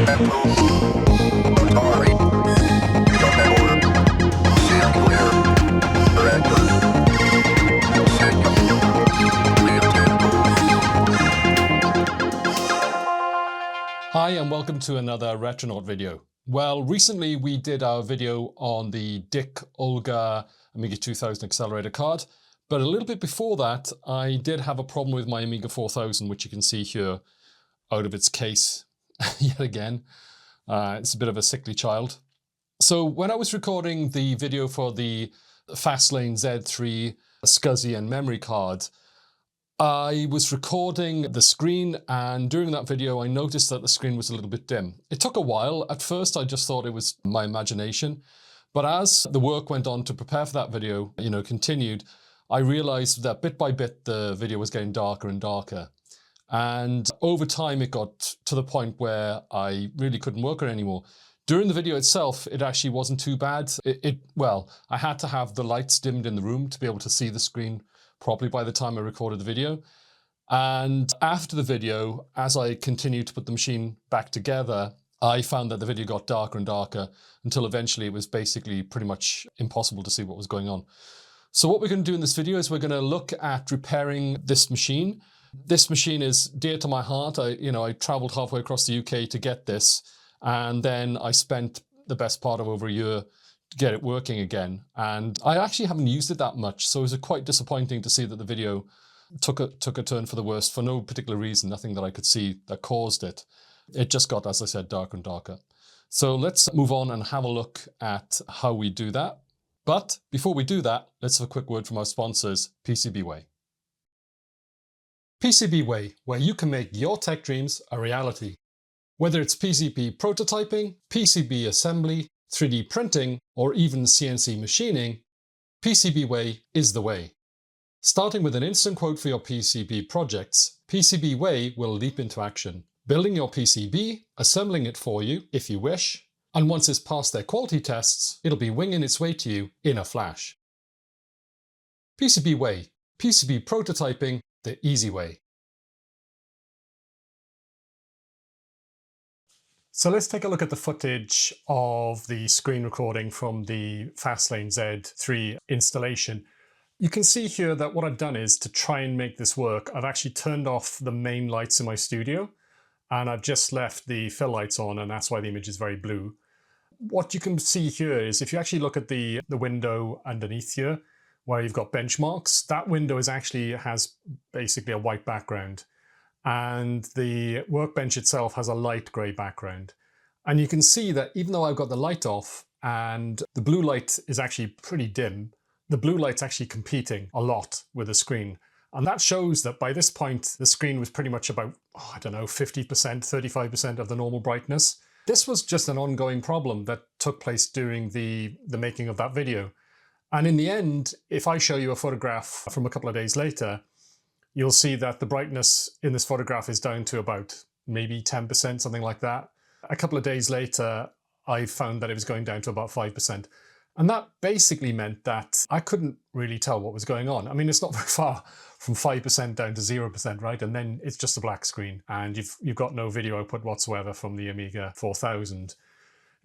Hi and welcome to another Retronaut video. Well, recently we did our video on the DIC Olga Amiga 2000 accelerator card, but a little bit before that I did have a problem with my Amiga 4000, which you can see here out of its case yet again. It's a bit of a sickly child. So when I was recording the video for the Fastlane Z3 SCSI and memory card, I was recording the screen, and during that video I noticed that the screen was a little bit dim. It took a while. At first I just thought it was my imagination, but as the work went on to prepare for that video, continued, I realized that bit by bit the video was getting darker and darker. And over time it got to the point where I really couldn't work it anymore. During the video itself, it actually wasn't too bad. Well, I had to have the lights dimmed in the room to be able to see the screen properly by the time I recorded the video. And after the video, as I continued to put the machine back together, I found that the video got darker and darker until eventually it was basically pretty much impossible to see what was going on. So what we're going to do in this video is we're going to look at repairing this machine. This machine is dear to my heart. I traveled halfway across the UK to get this, and then I spent the best part of over a year to get it working again. And I actually haven't used it that much, so it was quite disappointing to see that the video took a turn for the worse for no particular reason, nothing that I could see that caused it. It just got, as I said, darker and darker. So let's move on and have a look at how we do that. But before we do that, let's have a quick word from our sponsors, PCB Way. PCB Way, where you can make your tech dreams a reality. Whether it's PCB prototyping, PCB assembly, 3D printing, or even CNC machining, PCB Way is the way. Starting with an instant quote for your PCB projects, PCB Way will leap into action, building your PCB, assembling it for you if you wish, and once it's passed their quality tests, it'll be winging its way to you in a flash. PCB Way, PCB prototyping the easy way. So let's take a look at the footage of the screen recording from the Fastlane Z3 installation. You can see here that what I've done is, to try and make this work, I've actually turned off the main lights in my studio and I've just left the fill lights on, and that's why the image is very blue. What you can see here is, if you actually look at the window underneath here where you've got benchmarks, that window has basically a white background. And the workbench itself has a light grey background. And you can see that even though I've got the light off and the blue light is actually pretty dim, the blue light's actually competing a lot with the screen. And that shows that by this point, the screen was pretty much about, 50%, 35% of the normal brightness. This was just an ongoing problem that took place during the making of that video. And in the end, if I show you a photograph from a couple of days later, you'll see that the brightness in this photograph is down to about maybe 10%, something like that. A couple of days later, I found that it was going down to about 5%. And that basically meant that I couldn't really tell what was going on. I mean, it's not very far from 5% down to 0%, right? And then it's just a black screen and you've got no video output whatsoever from the Amiga 4000.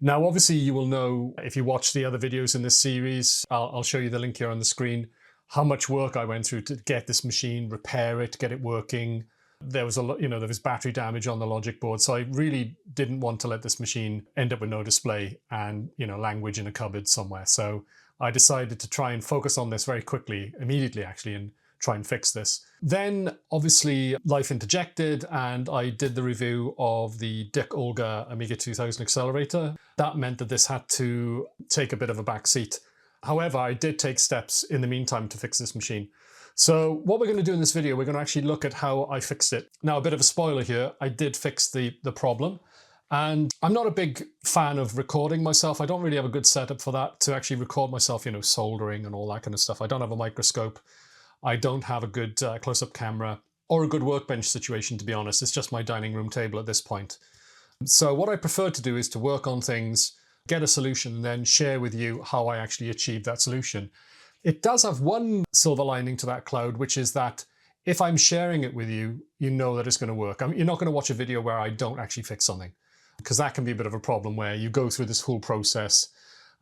Now, obviously, you will know if you watch the other videos in this series, I'll show you the link here on the screen, how much work I went through to get this machine, repair it, get it working. There was there was battery damage on the logic board, so I really didn't want to let this machine end up with no display and language in a cupboard somewhere. So I decided to try and focus on this very quickly, immediately actually, and try and fix this. Then obviously life interjected and I did the review of the DIC Olga Amiga 2000 accelerator. That meant that this had to take a bit of a back seat. However, I did take steps in the meantime to fix this machine. So what we're going to do in this video, we're going to actually look at how I fixed it. Now, a bit of a spoiler here, I did fix the problem. And I'm not a big fan of recording myself. I don't really have a good setup for that, to actually record myself, soldering and all that kind of stuff. I don't have a microscope. I don't have a good close-up camera or a good workbench situation, to be honest. It's just my dining room table at this point. So what I prefer to do is to work on things, get a solution, and then share with you how I actually achieved that solution. It does have one silver lining to that cloud, which is that if I'm sharing it with you, you know that it's going to work. You're not going to watch a video where I don't actually fix something. because that can be a bit of a problem where you go through this whole process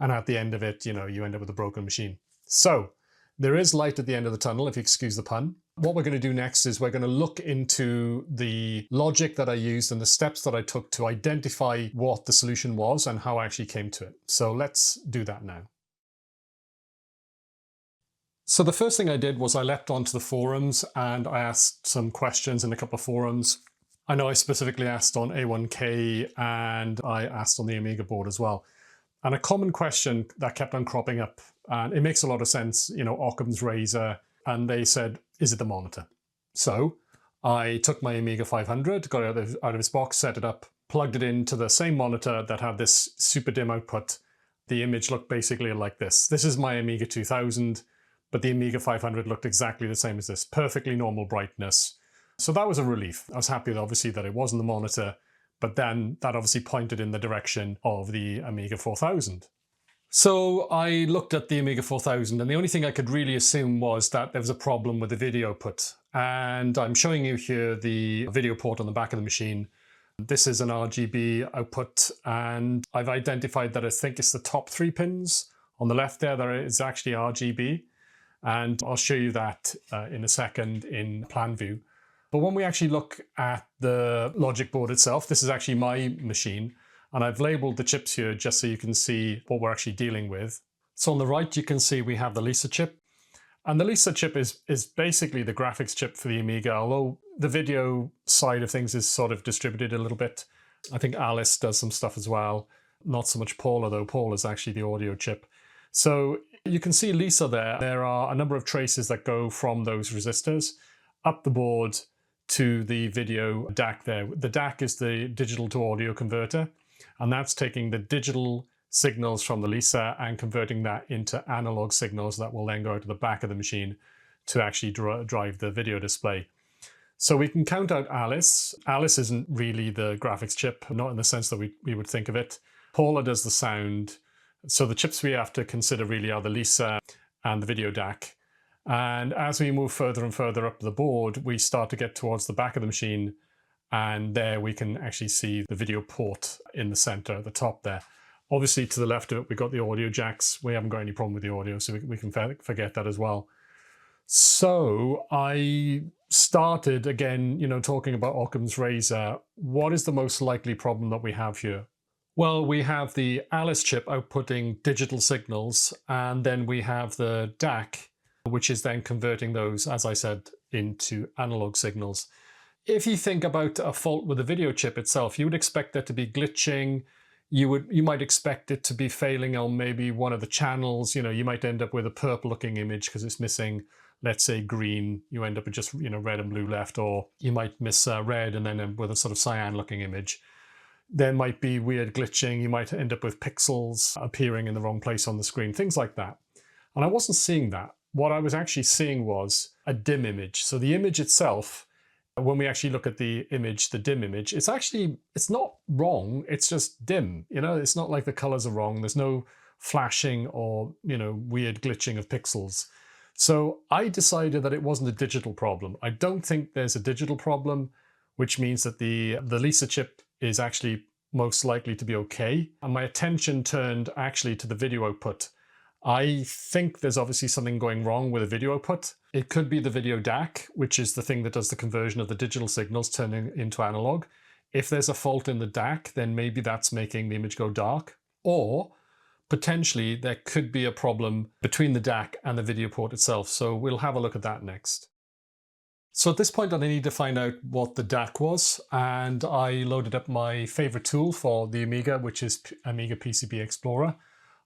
and at the end of it, you end up with a broken machine. So there is light at the end of the tunnel, if you excuse the pun. What we're going to do next is we're going to look into the logic that I used and the steps that I took to identify what the solution was and how I actually came to it. So let's do that now. So the first thing I did was I leapt onto the forums and I asked some questions in a couple of forums. I know I specifically asked on A1K and I asked on the Amiga board as well. And a common question that kept on cropping up, and it makes a lot of sense, Occam's razor, and they said, is it the monitor? So I took my Amiga 500, got it out of its box, set it up, plugged it into the same monitor that had this super dim output. The image looked basically like this. This is my Amiga 2000, but the Amiga 500 looked exactly the same as this, perfectly normal brightness. So that was a relief. I was happy, obviously, that it wasn't the monitor, but then that obviously pointed in the direction of the Amiga 4000. So I looked at the Amiga 4000 and the only thing I could really assume was that there was a problem with the video output. And I'm showing you here the video port on the back of the machine. This is an RGB output and I've identified that I think it's the top 3 pins. On the left there is actually RGB. And I'll show you that in a second in plan view. But when we actually look at the logic board itself, this is actually my machine, and I've labeled the chips here just so you can see what we're actually dealing with. So on the right, you can see we have the Lisa chip, and the Lisa chip is basically the graphics chip for the Amiga, although the video side of things is sort of distributed a little bit. I think Alice does some stuff as well. Not so much Paula, though. Paula is actually the audio chip. So you can see Lisa there. There are a number of traces that go from those resistors up the board to the video DAC there. The DAC is the digital to audio converter, and that's taking the digital signals from the Lisa and converting that into analog signals that will then go to the back of the machine to actually drive the video display. So we can count out Alice. Alice isn't really the graphics chip, not in the sense that we would think of it. Paula does the sound. So the chips we have to consider really are the Lisa and the video DAC. And as we move further and further up the board, we start to get towards the back of the machine. And there we can actually see the video port in the center at the top there. Obviously, to the left of it, we've got the audio jacks. We haven't got any problem with the audio, so we can forget that as well. So I started again, talking about Occam's razor. What is the most likely problem that we have here? Well, we have the Alice chip outputting digital signals, and then we have the DAC, which is then converting those, as I said, into analog signals. If you think about a fault with the video chip itself, you would expect there to be glitching. You might expect it to be failing on maybe one of the channels. You might end up with a purple looking image because it's missing, let's say, green. You end up with just red and blue left, or you might miss red and then with a sort of cyan looking image. There might be weird glitching. You might end up with pixels appearing in the wrong place on the screen, things like that. And I wasn't seeing that. What I was actually seeing was a dim image. So the image itself, when we actually look at the image, the dim image, it's not wrong, it's just dim. It's not like the colors are wrong. There's no flashing or, weird glitching of pixels. So I decided that it wasn't a digital problem. I don't think there's a digital problem, which means that the Lisa chip is actually most likely to be okay. And my attention turned actually to the video output. I think there's obviously something going wrong with the video output. It could be the video DAC, which is the thing that does the conversion of the digital signals turning into analog. If there's a fault in the DAC, then maybe that's making the image go dark. Or potentially there could be a problem between the DAC and the video port itself. So we'll have a look at that next. So at this point, I need to find out what the DAC was, and I loaded up my favorite tool for the Amiga, which is Amiga PCB Explorer.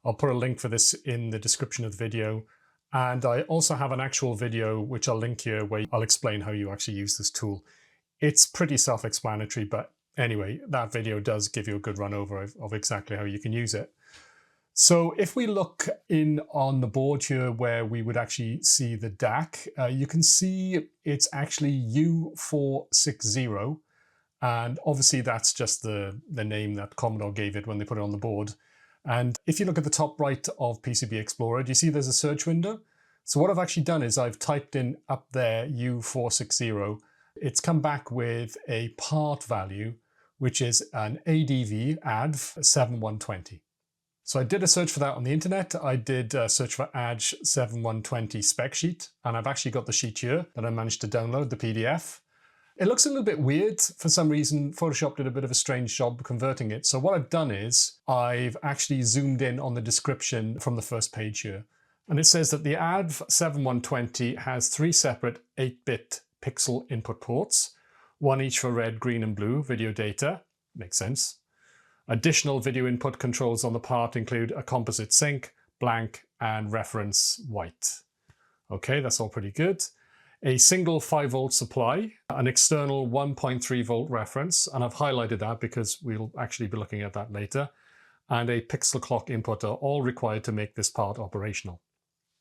I'll put a link for this in the description of the video. And I also have an actual video, which I'll link here, where I'll explain how you actually use this tool. It's pretty self-explanatory, but anyway, that video does give you a good run over of exactly how you can use it. So if we look in on the board here where we would actually see the DAC, you can see it's actually U460. And obviously that's just the name that Commodore gave it when they put it on the board. And if you look at the top right of PCB Explorer, do you see there's a search window? So what I've actually done is I've typed in up there U460. It's come back with a part value, which is an ADV ADV7120. So I did a search for that on the internet. I did a search for ADV7120 spec sheet, and I've actually got the sheet here that I managed to download, the PDF. It looks a little bit weird. For some reason, Photoshop did a bit of a strange job converting it. So what I've done is I've actually zoomed in on the description from the first page here. And it says that the ADV7120 has 3 separate 8-bit pixel input ports, one each for red, green, and blue video data. Makes sense. Additional video input controls on the part include a composite sync, blank, and reference white. Okay, that's all pretty good. A single 5-volt supply, an external 1.3 volt reference, and I've highlighted that because we'll actually be looking at that later, and a pixel clock input are all required to make this part operational.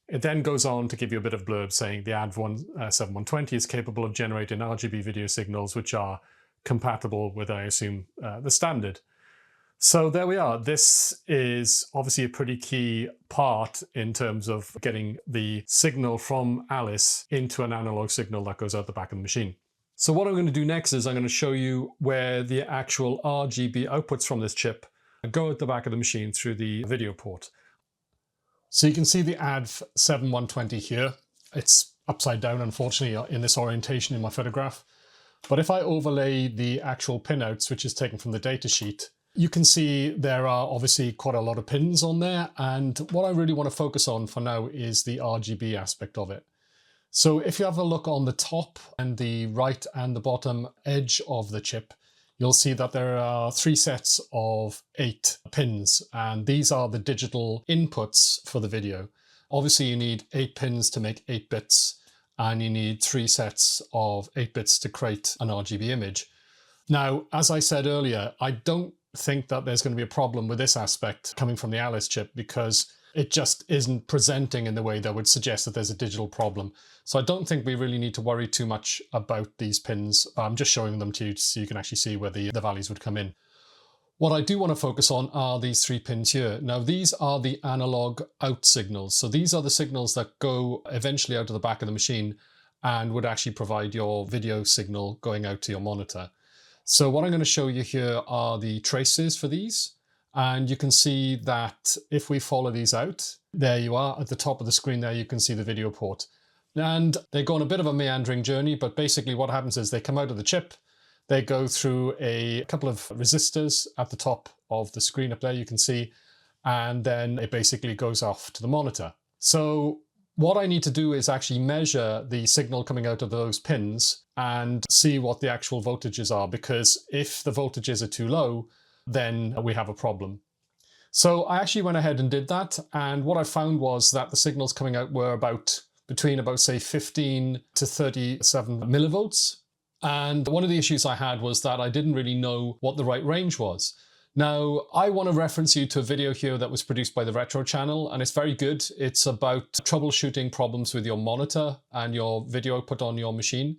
It then goes on to give you a bit of blurb saying the ADV7120 is capable of generating RGB video signals which are compatible with, I assume, the standard. So there we are. This is obviously a pretty key part in terms of getting the signal from Alice into an analog signal that goes out the back of the machine. So what I'm going to do next is I'm going to show you where the actual RGB outputs from this chip go at the back of the machine through the video port. So you can see the ADV7120 here. It's upside down, unfortunately, in this orientation in my photograph. But if I overlay the actual pinouts, which is taken from the datasheet, you can see there are obviously quite a lot of pins on there, and what I really want to focus on for now is the RGB aspect of it. So if you have a look on the top and the right and the bottom edge of the chip, you'll see that there are 3 sets of 8 pins, and these are the digital inputs for the video. Obviously you need 8 pins to make 8 bits, and you need 3 sets of 8 bits to create an RGB image. Now, as I said earlier, I don't think that there's going to be a problem with this aspect coming from the Alice chip because it just isn't presenting in the way that would suggest that there's a digital problem. So I don't think we really need to worry too much about these pins. I'm just showing them to you so you can actually see where the values would come in. What I do want to focus on are these 3 pins here. Now these are the analog out signals. So these are the signals that go eventually out of the back of the machine and would actually provide your video signal going out to your monitor. So what I'm going to show you here are the traces for these. And you can see that if we follow these out, there you are at the top of the screen there, you can see the video port. And they go on a bit of a meandering journey, but basically what happens is they come out of the chip, they go through a couple of resistors at the top of the screen up there, you can see, and then it basically goes off to the monitor. So what I need to do is actually measure the signal coming out of those pins and see what the actual voltages are, because if the voltages are too low, then we have a problem. So I actually went ahead and did that, and what I found was that the signals coming out were between say 15 to 37 millivolts. And one of the issues I had was that I didn't really know what the right range was. Now, I want to reference you to a video here that was produced by TheRetroChannel, and it's very good. It's about troubleshooting problems with your monitor and your video output on your machine.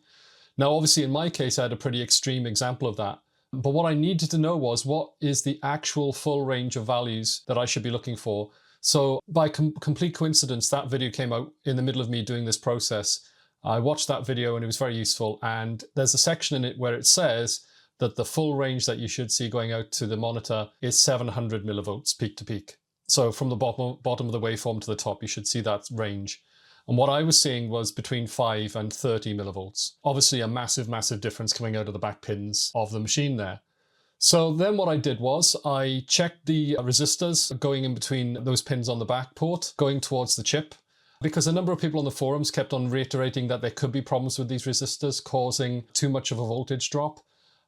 Now, obviously, in my case, I had a pretty extreme example of that. But what I needed to know was what is the actual full range of values that I should be looking for. So by complete coincidence, that video came out in the middle of me doing this process. I watched that video and it was very useful. And there's a section in it where it says that the full range that you should see going out to the monitor is 700 millivolts peak to peak. So from the bottom of the waveform to the top, you should see that range. And what I was seeing was between 5 and 30 millivolts. Obviously a massive, massive difference coming out of the back pins of the machine there. So then what I did was I checked the resistors going in between those pins on the back port, going towards the chip, because a number of people on the forums kept on reiterating that there could be problems with these resistors causing too much of a voltage drop.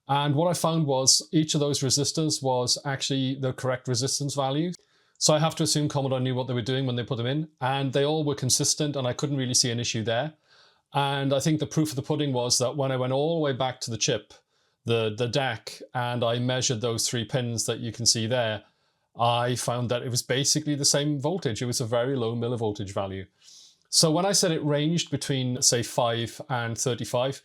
And what I found was each of those resistors was actually the correct resistance value. So I have to assume Commodore knew what they were doing when they put them in, and they all were consistent and I couldn't really see an issue there. And I think the proof of the pudding was that when I went all the way back to the chip, the DAC, and I measured those 3 pins that you can see there, I found that it was basically the same voltage. It was a very low millivoltage value. So when I said it ranged between, say, 5 and 35,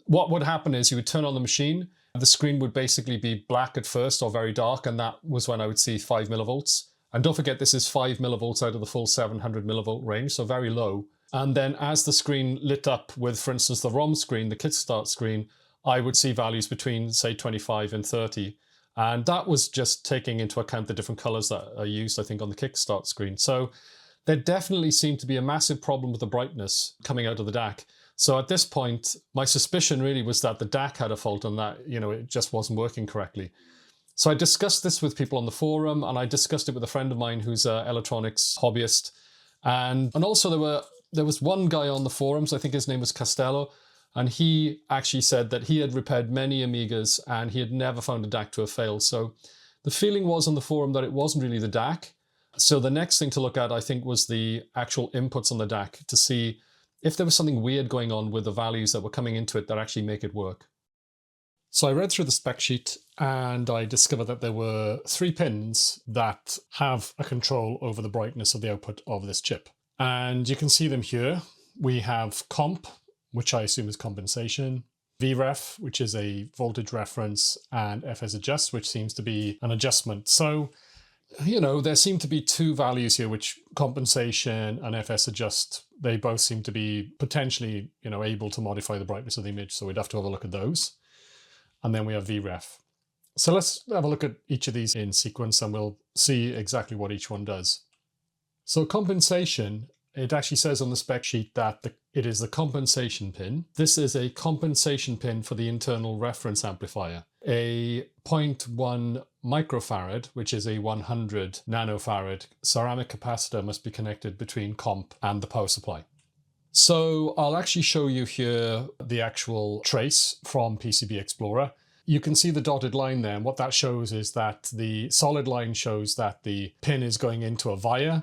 what would happen is you would turn on the machine, the screen would basically be black at first or very dark, and that was when I would see 5 millivolts. And don't forget, this is 5 millivolts out of the full 700 millivolt range, so very low. And then as the screen lit up with, for instance, the ROM screen, the kickstart screen, I would see values between, say, 25 and 30. And that was just taking into account the different colors that are used, I think, on the Kickstart screen. So there definitely seemed to be a massive problem with the brightness coming out of the DAC. So at this point, my suspicion really was that the DAC had a fault and that, it just wasn't working correctly. So I discussed this with people on the forum, and I discussed it with a friend of mine who's an electronics hobbyist. And also there was one guy on the forums, I think his name was Costello, and he actually said that he had repaired many Amigas and he had never found a DAC to have failed. So the feeling was on the forum that it wasn't really the DAC. So the next thing to look at, I think, was the actual inputs on the DAC to see if there was something weird going on with the values that were coming into it that actually make it work. So I read through the spec sheet and I discovered that there were 3 pins that have a control over the brightness of the output of this chip. And you can see them here. We have comp, which I assume is compensation, Vref, which is a voltage reference, and FS adjust, which seems to be an adjustment. So, there seem to be 2 values here, which compensation and FS adjust, they both seem to be potentially, able to modify the brightness of the image. So we'd have to have a look at those. And then we have Vref. So let's have a look at each of these in sequence and we'll see exactly what each one does. So compensation, it actually says on the spec sheet that it is the compensation pin. This is a compensation pin for the internal reference amplifier. A 0.1 microfarad, which is a 100 nanofarad ceramic capacitor, must be connected between comp and the power supply. So I'll actually show you here the actual trace from PCB Explorer. You can see the dotted line there, and what that shows is that the solid line shows that the pin is going into a via.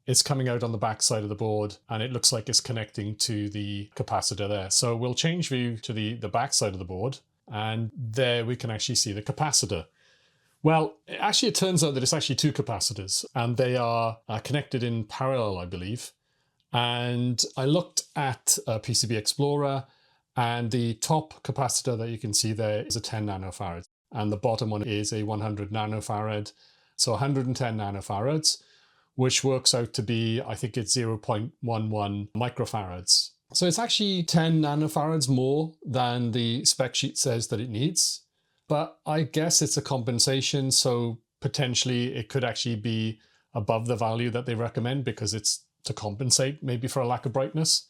It's coming out on the back side of the board, and it looks like it's connecting to the capacitor there. So we'll change view to the back side of the board, and there we can actually see the capacitor. Well, actually it turns out that it's actually 2 capacitors, and they are connected in parallel, I believe. And I looked at PCB Explorer, and the top capacitor that you can see there is a 10 nanofarad, and the bottom one is a 100 nanofarad, so 110 nanofarads, which works out to be, I think it's 0.11 microfarads. So it's actually 10 nanofarads more than the spec sheet says that it needs, but I guess it's a compensation, so potentially it could actually be above the value that they recommend because it's to compensate maybe for a lack of brightness.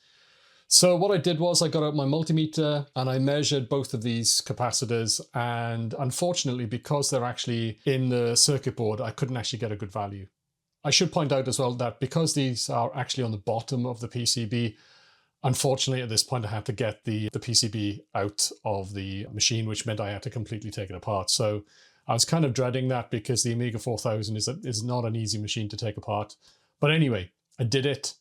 So what I did was I got out my multimeter and I measured both of these capacitors, and unfortunately, because they're actually in the circuit board, I couldn't actually get a good value. I should point out as well that because these are actually on the bottom of the PCB, unfortunately at this point I had to get the PCB out of the machine, which meant I had to completely take it apart. So I was kind of dreading that because the Amiga 4000 is not an easy machine to take apart. But anyway, I did it.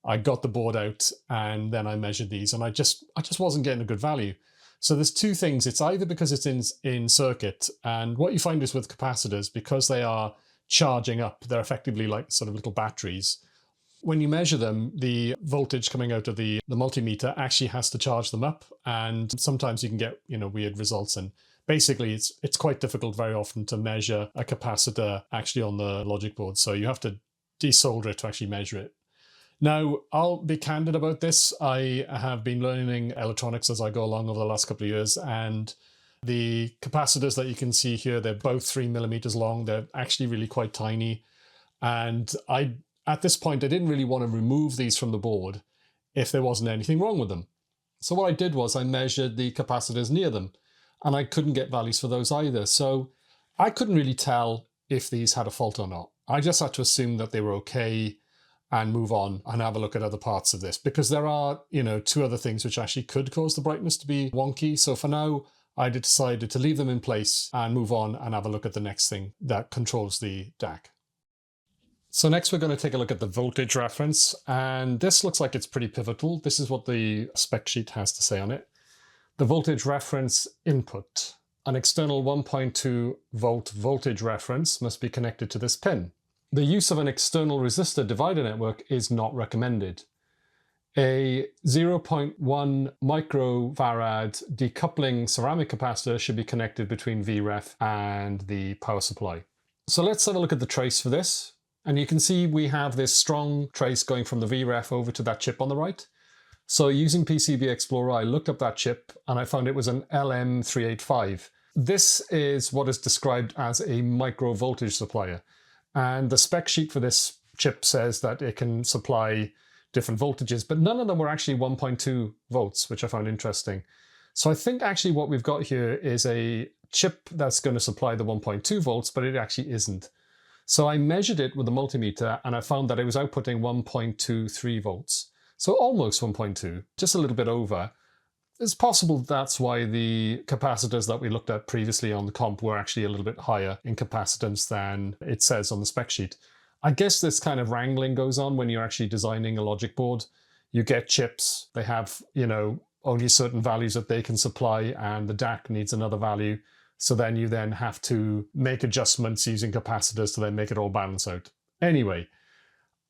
I got the board out and then I measured these, and I just wasn't getting a good value. So there's 2 things. It's either because it's in circuit, and what you find is with capacitors, because they are charging up, they're effectively like sort of little batteries. When you measure them, the voltage coming out of the multimeter actually has to charge them up, and sometimes you can get weird results. And basically it's quite difficult very often to measure a capacitor actually on the logic board, so you have to desolder it to actually measure it. Now, I'll be candid about this. I have been learning electronics as I go along over the last couple of years, and the capacitors that you can see here, they're both 3 millimeters long. They're actually really quite tiny. And at this point, I didn't really want to remove these from the board if there wasn't anything wrong with them. So what I did was I measured the capacitors near them, and I couldn't get values for those either. So I couldn't really tell if these had a fault or not. I just had to assume that they were okay and move on and have a look at other parts of this, because there are, 2 other things which actually could cause the brightness to be wonky. So for now, I decided to leave them in place and move on and have a look at the next thing that controls the DAC. So next we're going to take a look at the voltage reference, and this looks like it's pretty pivotal. This is what the spec sheet has to say on it. The voltage reference input. An external 1.2 volt voltage reference must be connected to this pin. The use of an external resistor divider network is not recommended. A 0.1 microfarad decoupling ceramic capacitor should be connected between Vref and the power supply. So let's have a look at the trace for this. And you can see we have this strong trace going from the Vref over to that chip on the right. So using PCB Explorer, I looked up that chip and I found it was an LM385. This is what is described as a micro voltage supplier. And the spec sheet for this chip says that it can supply different voltages, but none of them were actually 1.2 volts, which I found interesting. So I think actually what we've got here is a chip that's going to supply the 1.2 volts, but it actually isn't. So I measured it with the multimeter and I found that it was outputting 1.23 volts. So almost 1.2, just a little bit over. It's possible that's why the capacitors that we looked at previously on the comp were actually a little bit higher in capacitance than it says on the spec sheet. I guess this kind of wrangling goes on when you're actually designing a logic board. You get chips, they have, only certain values that they can supply, and the DAC needs another value. So then you then have to make adjustments using capacitors to then make it all balance out. Anyway,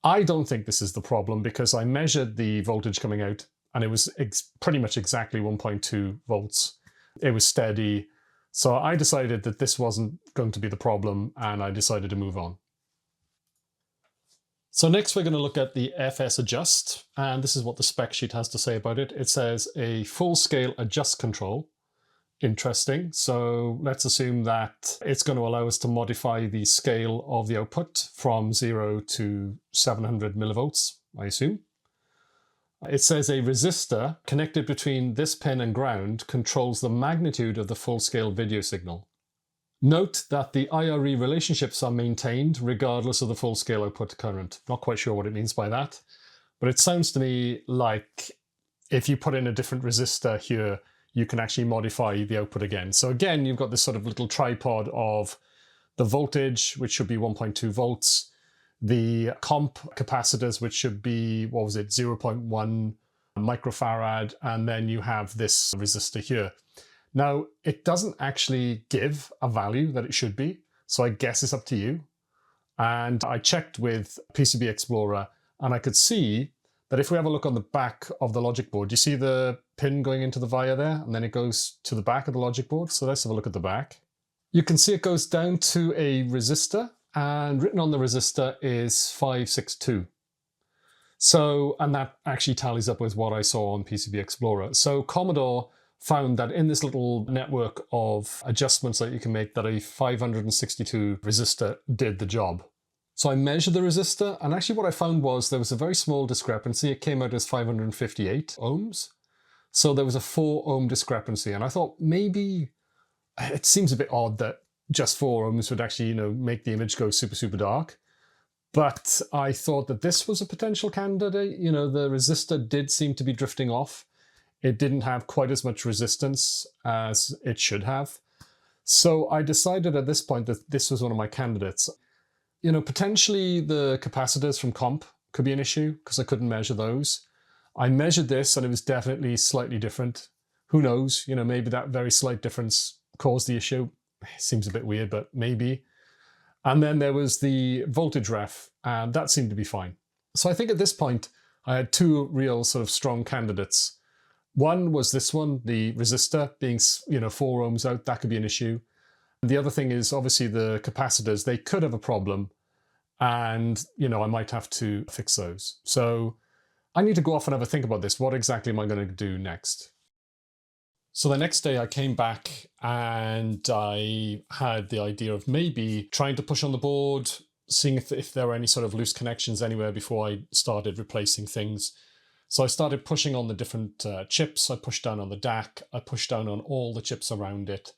I don't think this is the problem because I measured the voltage coming out and it was pretty much exactly 1.2 volts. It was steady. So I decided that this wasn't going to be the problem and I decided to move on. So next we're going to look at the FS adjust, and this is what the spec sheet has to say about it. It says a full-scale adjust control. Interesting. So let's assume that it's going to allow us to modify the scale of the output from 0 to 700 millivolts, I assume. It says a resistor connected between this pin and ground controls the magnitude of the full-scale video signal. Note that the IRE relationships are maintained regardless of the full-scale output current. Not quite sure what it means by that, but it sounds to me like if you put in a different resistor here, you can actually modify the output again. So again, you've got this sort of little tripod of the voltage, which should be 1.2 volts, the comp capacitors, which should be, 0.1 microfarad, and then you have this resistor here. Now, it doesn't actually give a value that it should be, so I guess it's up to you. And I checked with PCB Explorer, and I could see that if we have a look on the back of the logic board, you see the pin going into the via there, and then it goes to the back of the logic board. So let's have a look at the back. You can see it goes down to a resistor, and written on the resistor is 562. So, and that actually tallies up with what I saw on PCB Explorer. So Commodore found that in this little network of adjustments that you can make, that a 562 resistor did the job. So I measured the resistor, and actually what I found was there was a very small discrepancy. It came out as 558 ohms. So there was a 4 ohm discrepancy, and I thought maybe it seems a bit odd that just 4 ohms would actually, make the image go super, super dark. But I thought that this was a potential candidate. The resistor did seem to be drifting off. It didn't have quite as much resistance as it should have. So I decided at this point that this was one of my candidates. Potentially the capacitors from comp could be an issue because I couldn't measure those. I measured this and it was definitely slightly different. Who knows? Maybe that very slight difference caused the issue. It seems a bit weird, but maybe. And then there was the voltage ref, and that seemed to be fine. So I think at this point, I had two real sort of strong candidates. One was this one, the resistor being, 4 ohms out, that could be an issue. And the other thing is obviously the capacitors, they could have a problem, and, I might have to fix those. So I need to go off and have a think about this. What exactly am I going to do next? So the next day I came back and I had the idea of maybe trying to push on the board, seeing if there were any sort of loose connections anywhere before I started replacing things. So I started pushing on the different chips. I pushed down on the DAC. I pushed down on all the chips around it,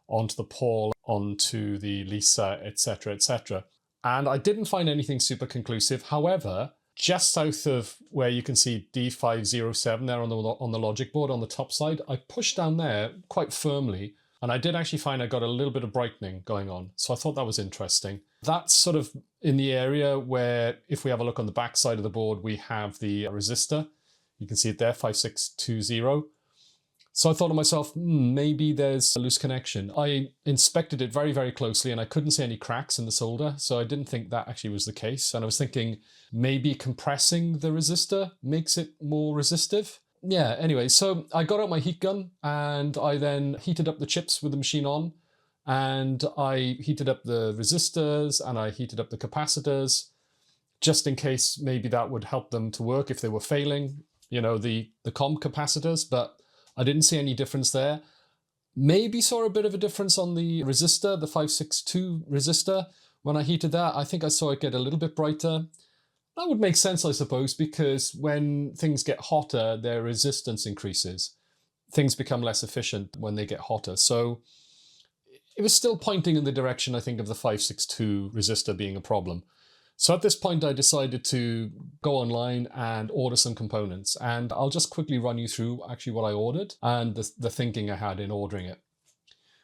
onto the Paul, onto the Lisa, etc., etc. And I didn't find anything super conclusive. However, just south of where you can see D507 there on the logic board on the top side, I pushed down there quite firmly, and I did actually find I got a little bit of brightening going on. So I thought that was interesting. That's sort of in the area where, if we have a look on the back side of the board, we have the resistor. You can see it there, 5620. So I thought to myself, maybe there's a loose connection. I inspected it very, very closely and I couldn't see any cracks in the solder. So I didn't think that actually was the case. And I was thinking maybe compressing the resistor makes it more resistive. Yeah, anyway, so I got out my heat gun and I then heated up the chips with the machine on, and I heated up the resistors and I heated up the capacitors just in case maybe that would help them to work if they were failing. you know, the comp capacitors, but I didn't see any difference there. Maybe saw a bit of a difference on the resistor, the 562 resistor. When I heated that, I think I saw it get a little bit brighter. That would make sense, I suppose, because when things get hotter, their resistance increases. Things become less efficient when they get hotter. So it was still pointing in the direction, I think, of the 562 resistor being a problem. So at this point, I decided to go online and order some components. And I'll just quickly run you through actually what I ordered and the thinking I had in ordering it.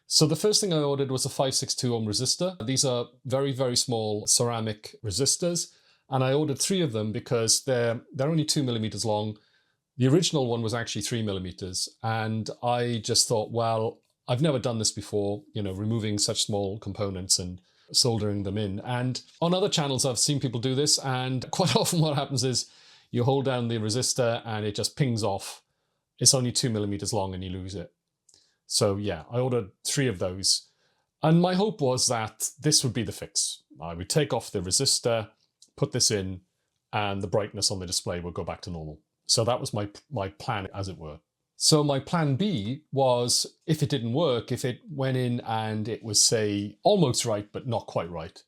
So the first thing I ordered was a 562 ohm resistor. These are very, very small ceramic resistors. And I ordered 3 of them because they're only 2 millimeters long. The original one was actually 3 millimeters. And I just thought, well, I've never done this before, you know, removing such small components and soldering them in. And on other channels, I've seen people do this. And quite often what happens is you hold down the resistor and it just pings off. It's only 2 millimeters long and you lose it. So yeah, I ordered 3 of those. And my hope was that this would be the fix. I would take off the resistor, put this in, and the brightness on the display would go back to normal. So that was my plan, as it were. So my plan B was, if it didn't work, if it went in and it was, say, almost right, but not quite right,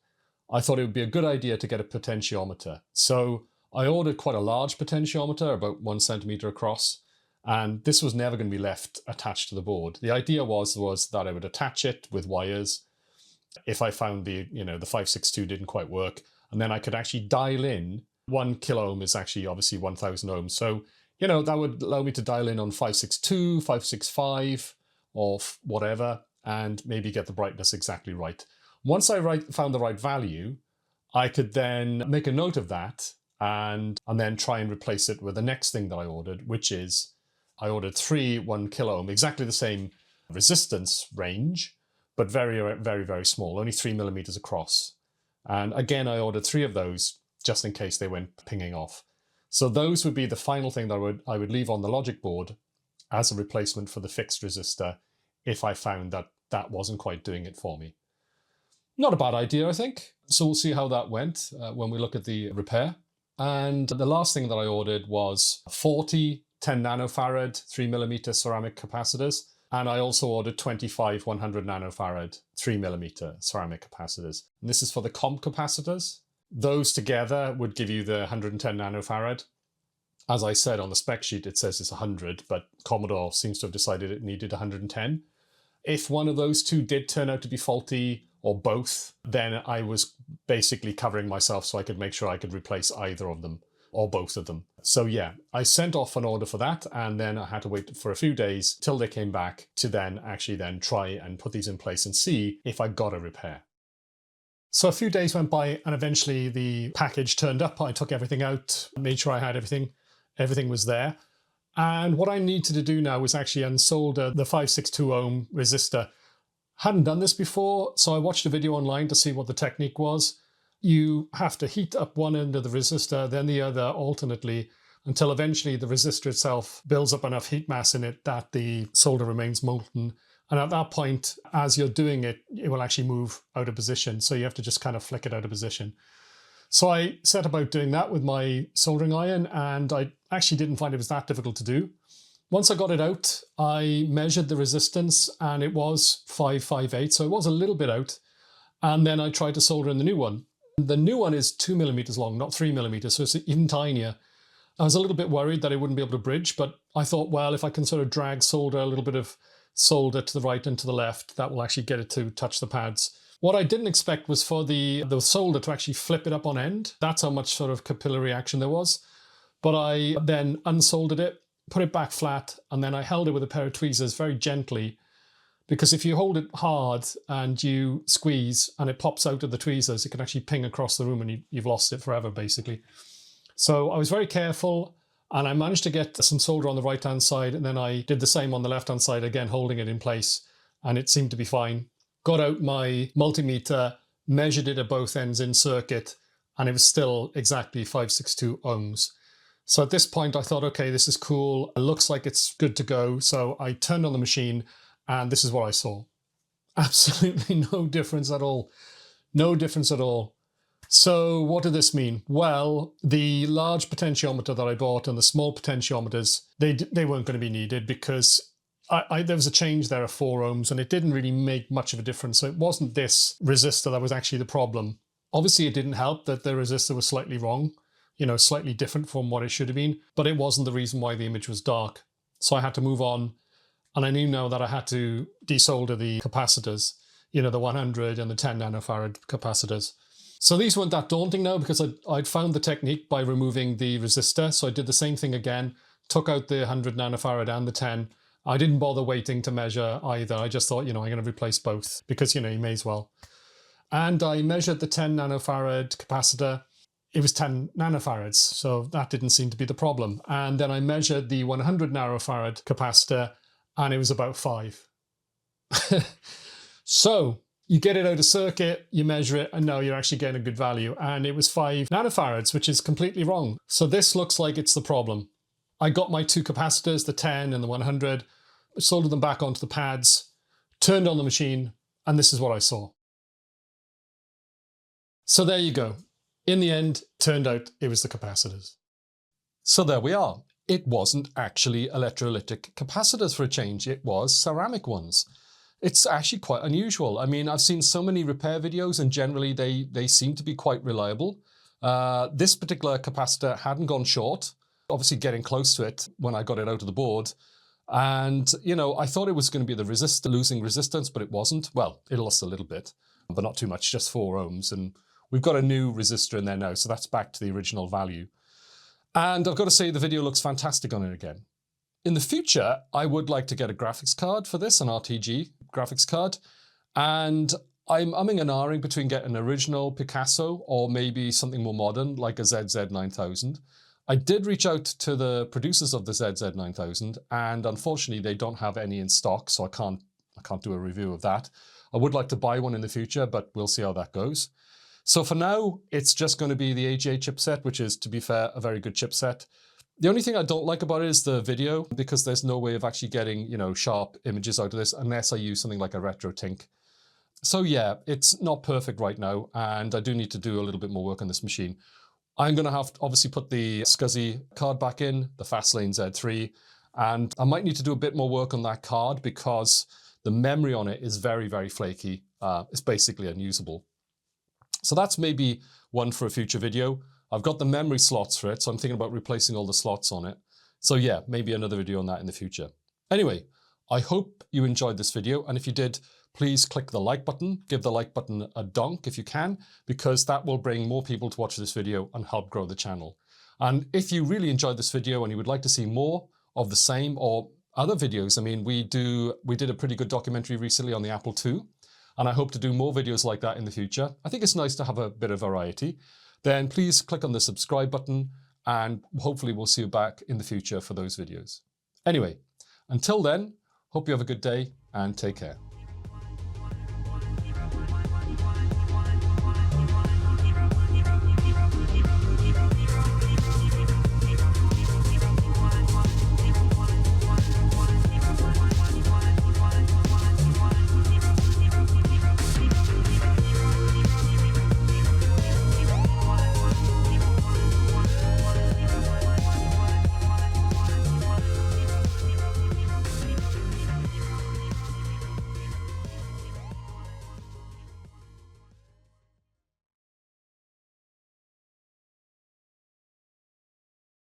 I thought it would be a good idea to get a potentiometer. So I ordered quite a large potentiometer, about 1 centimeter across, and this was never going to be left attached to the board. The idea was that I would attach it with wires if I found the 562 didn't quite work, and then I could actually dial in. 1 kilo ohm is actually obviously 1000 ohms. So, you know, that would allow me to dial in on 562, 565, or whatever, and maybe get the brightness exactly right. Once I found the right value, I could then make a note of that and then try and replace it with the next thing that I ordered, which is I ordered 3 1 kilo ohm, exactly the same resistance range, but very, very, very small, only 3 millimeters across. And again, I ordered 3 of those just in case they went pinging off. So those would be the final thing that I would leave on the logic board as a replacement for the fixed resistor if I found that that wasn't quite doing it for me. Not a bad idea, I think. So we'll see how that went when we look at the repair. And the last thing that I ordered was 40 10 nanofarad 3 millimeter ceramic capacitors. And I also ordered 25 100 nanofarad 3 millimeter ceramic capacitors. And this is for the comp capacitors. Those together would give you the 110 nanofarad. As I said on the spec sheet, it says it's 100, but Commodore seems to have decided it needed 110. If one of those two did turn out to be faulty, or both, then I was basically covering myself so I could make sure I could replace either of them, or both of them. So yeah, I sent off an order for that, and then I had to wait for a few days till they came back to then actually try and put these in place and see if I got a repair. So a few days went by and eventually the package turned up. I took everything out, made sure I had everything. Everything was there. And what I needed to do now was actually unsolder the 562 ohm resistor. Hadn't done this before, so I watched a video online to see what the technique was. You have to heat up one end of the resistor, then the other alternately, until eventually the resistor itself builds up enough heat mass in it that the solder remains molten. And at that point, as you're doing it, it will actually move out of position. So you have to just kind of flick it out of position. So I set about doing that with my soldering iron, and I actually didn't find it was that difficult to do. Once I got it out, I measured the resistance and it was 558, so it was a little bit out. And then I tried to solder in the new one. The new one is 2 millimeters long, not 3 millimeters, so it's even tinier. I was a little bit worried that I wouldn't be able to bridge, but I thought, well, if I can sort of drag solder a little bit of solder to the right and to the left, that will actually get it to touch the pads. What I didn't expect was for the solder to actually flip it up on end. That's how much sort of capillary action there was. But I then unsoldered it, put it back flat, and then I held it with a pair of tweezers very gently, because if you hold it hard and you squeeze and it pops out of the tweezers, it can actually ping across the room and you've lost it forever, basically. So I was very careful, and I managed to get some solder on the right-hand side, and then I did the same on the left-hand side, again holding it in place, and it seemed to be fine. Got out my multimeter, measured it at both ends in circuit, and it was still exactly 562 ohms. So at this point I thought, okay, this is cool. It looks like it's good to go. So I turned on the machine and this is what I saw. Absolutely no difference at all. No difference at all. So what did this mean? Well, the large potentiometer that I bought and the small potentiometers, they weren't going to be needed because there was a change there of 4 ohms and it didn't really make much of a difference. So it wasn't this resistor that was actually the problem. Obviously, it didn't help that the resistor was slightly wrong, slightly different from what it should have been, but it wasn't the reason why the image was dark. So I had to move on. And I knew now that I had to desolder the capacitors, the 100 and the 10 nanofarad capacitors. So these weren't that daunting now because I'd found the technique by removing the resistor. So I did the same thing again, took out the 100 nanofarad and the 10. I didn't bother waiting to measure either. I just thought, I'm going to replace both because, you may as well. And I measured the 10 nanofarad capacitor. It was 10 nanofarads, so that didn't seem to be the problem. And then I measured the 100 nanofarad capacitor and it was about 5. So you get it out of circuit, you measure it, and now you're actually getting a good value. And it was 5 nanofarads, which is completely wrong. So this looks like it's the problem. I got my 2 capacitors, the 10 and the 100, soldered them back onto the pads, turned on the machine, and this is what I saw. So there you go. In the end, turned out it was the capacitors. So there we are. It wasn't actually electrolytic capacitors for a change, it was ceramic ones. It's actually quite unusual. I mean, I've seen so many repair videos and generally they seem to be quite reliable. This particular capacitor hadn't gone short, obviously getting close to it when I got it out of the board. And, I thought it was going to be the resistor losing resistance, but it wasn't. Well, it lost a little bit, but not too much, just 4 ohms. And we've got a new resistor in there now, so that's back to the original value. And I've got to say the video looks fantastic on it again. In the future, I would like to get a graphics card for this, an RTG graphics card. And I'm umming and ahhing between getting an original Picasso or maybe something more modern like a ZZ9000. I did reach out to the producers of the ZZ9000 and unfortunately they don't have any in stock, so I can't do a review of that. I would like to buy one in the future, but we'll see how that goes. So for now, it's just going to be the AGA chipset, which is, to be fair, a very good chipset. The only thing I don't like about it is the video, because there's no way of actually getting, sharp images out of this unless I use something like a RetroTink. So yeah, it's not perfect right now, and I do need to do a little bit more work on this machine. I'm going to have to obviously put the SCSI card back in, the Fastlane Z3, and I might need to do a bit more work on that card because the memory on it is very, very flaky. It's basically unusable. So that's maybe one for a future video. I've got the memory slots for it, so I'm thinking about replacing all the slots on it. So yeah, maybe another video on that in the future. Anyway, I hope you enjoyed this video, and if you did, please click the like button, give the like button a donk if you can, because that will bring more people to watch this video and help grow the channel. And if you really enjoyed this video and you would like to see more of the same or other videos, I mean, we did a pretty good documentary recently on the Apple II, and I hope to do more videos like that in the future. I think it's nice to have a bit of variety. Then please click on the subscribe button and hopefully we'll see you back in the future for those videos. Anyway, until then, hope you have a good day and take care.